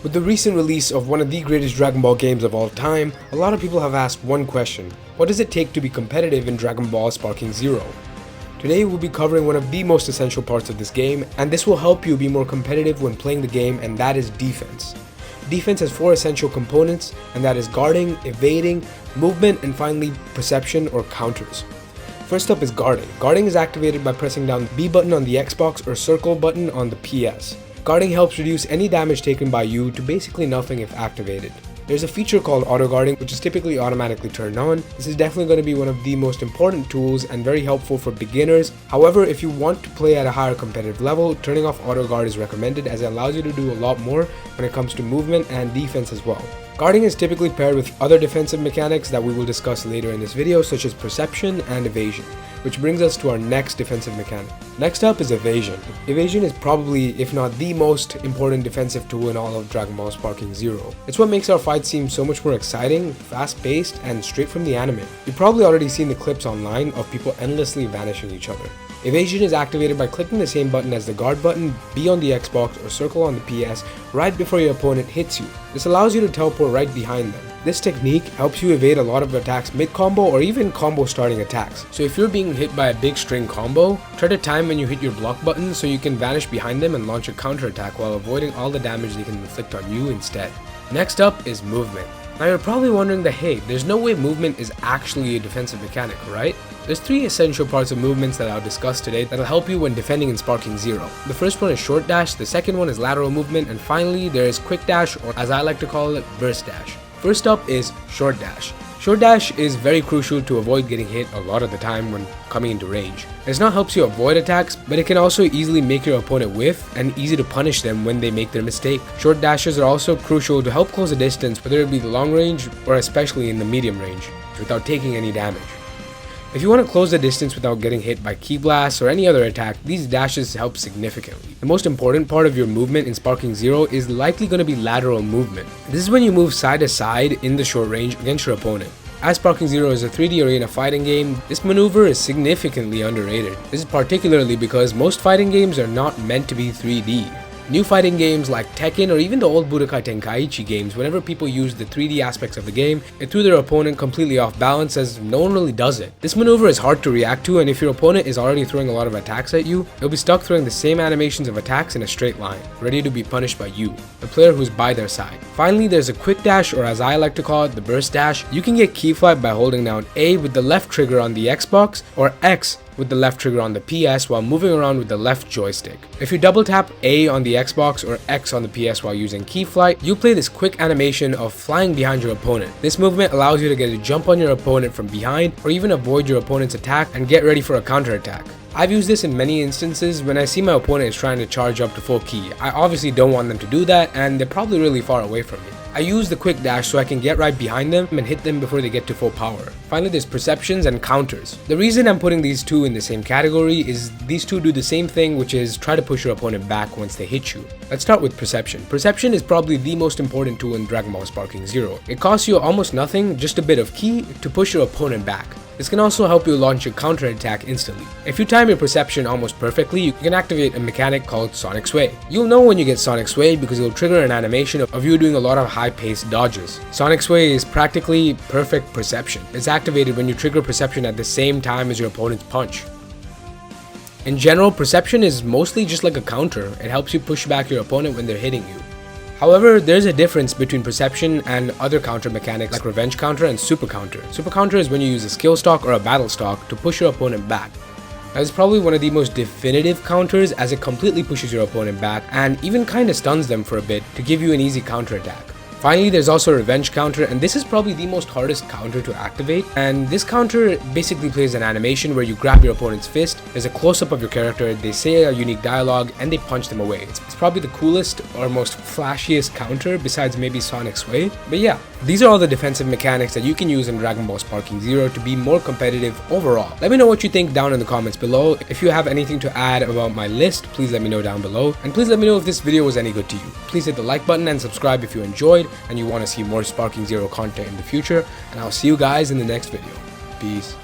With the recent release of one of the greatest Dragon Ball games of all time, a lot of people have asked one question: what does it take to be competitive in Dragon Ball Sparking Zero? Today we'll be covering one of the most essential parts of this game, and this will help you be more competitive when playing the game, and that is defense. Defense has 4 essential components, and that is guarding, evading, movement, and finally perception or counters. First up is guarding. Guarding is activated by pressing down the B button on the Xbox or circle button on the PS. Guarding helps reduce any damage taken by you to basically nothing if activated. There's a feature called auto guarding, which is typically automatically turned on. This is definitely going to be one of the most important tools and very helpful for beginners. However, if you want to play at a higher competitive level, turning off auto guard is recommended, as it allows you to do a lot more when it comes to movement and defense as well. Guarding is typically paired with other defensive mechanics that we will discuss later in this video, such as perception and evasion, which brings us to our next defensive mechanic. Next up is evasion. Evasion is probably, if not the most important defensive tool in all of Dragon Ball Sparking Zero. It's what makes our fights seem so much more exciting, fast-paced, and straight from the anime. You've probably already seen the clips online of people endlessly vanishing each other. Evasion is activated by clicking the same button as the guard button, B on the Xbox or circle on the PS, right before your opponent hits you. This allows you to teleport right behind them. This technique helps you evade a lot of attacks mid-combo or even combo starting attacks. So if you're being hit by a big string combo, try to time when you hit your block button so you can vanish behind them and launch a counter attack while avoiding all the damage they can inflict on you instead. Next up is movement. Now you're probably wondering that hey, there's no way movement is actually a defensive mechanic, right? There's 3 essential parts of movements that I'll discuss today that'll help you when defending in Sparking Zero. The first one is short dash, the second one is lateral movement, and finally there is quick dash, or as I like to call it, burst dash. First up is short dash. Short dash is very crucial to avoid getting hit a lot of the time when coming into range. It not helps you avoid attacks, but it can also easily make your opponent whiff and easy to punish them when they make their mistake. Short dashes are also crucial to help close a distance, whether it be the long range or especially in the medium range, without taking any damage. If you want to close the distance without getting hit by ki blasts or any other attack, these dashes help significantly. The most important part of your movement in Sparking Zero is likely going to be lateral movement. This is when you move side to side in the short range against your opponent. As Sparking Zero is a 3D arena fighting game, this maneuver is significantly underrated. This is particularly because most fighting games are not meant to be 3D. New fighting games like Tekken or even the old Budokai Tenkaichi games, whenever people use the 3D aspects of the game, it threw their opponent completely off balance, as no one really does it. This maneuver is hard to react to, and if your opponent is already throwing a lot of attacks at you, they'll be stuck throwing the same animations of attacks in a straight line, ready to be punished by you, the player who's by their side. Finally, there's a quick dash, or as I like to call it, the burst dash. You can get key flight by holding down A with the left trigger on the Xbox or X with the left trigger on the PS while moving around with the left joystick. If you double tap A on the Xbox or X on the PS while using key flight, you play this quick animation of flying behind your opponent. This movement allows you to get a jump on your opponent from behind or even avoid your opponent's attack and get ready for a counter attack. I've used this in many instances when I see my opponent is trying to charge up to full ki. I obviously don't want them to do that, and they're probably really far away from me. I use the quick dash so I can get right behind them and hit them before they get to full power. Finally, there's perceptions and counters. The reason I'm putting these 2 in the same category is these 2 do the same thing, which is try to push your opponent back once they hit you. Let's start with perception. Perception is probably the most important tool in Dragon Ball Sparking Zero. It costs you almost nothing, just a bit of ki, to push your opponent back. This can also help you launch a counter attack instantly. If you time your perception almost perfectly, you can activate a mechanic called Sonic Sway. You'll know when you get Sonic Sway because it'll trigger an animation of you doing a lot of high-paced dodges. Sonic Sway is practically perfect perception. It's activated when you trigger perception at the same time as your opponent's punch. In general, perception is mostly just like a counter. It helps you push back your opponent when they're hitting you. However, there's a difference between perception and other counter mechanics like revenge counter and super counter. Super counter is when you use a skill stock or a battle stock to push your opponent back. That is probably one of the most definitive counters, as it completely pushes your opponent back and even kinda stuns them for a bit to give you an easy counter attack. Finally, there's also a revenge counter, and this is probably the most hardest counter to activate. And this counter basically plays an animation where you grab your opponent's fist, there's a close-up of your character, they say a unique dialogue, and they punch them away. It's probably the coolest or most flashiest counter besides maybe Sonic Sway. But yeah, these are all the defensive mechanics that you can use in Dragon Ball Sparking Zero to be more competitive overall. Let me know what you think down in the comments below. If you have anything to add about my list, please let me know down below. And please let me know if this video was any good to you. Please hit the like button and subscribe if you enjoyed and you want to see more Sparking Zero content in the future, and I'll see you guys in the next video. Peace.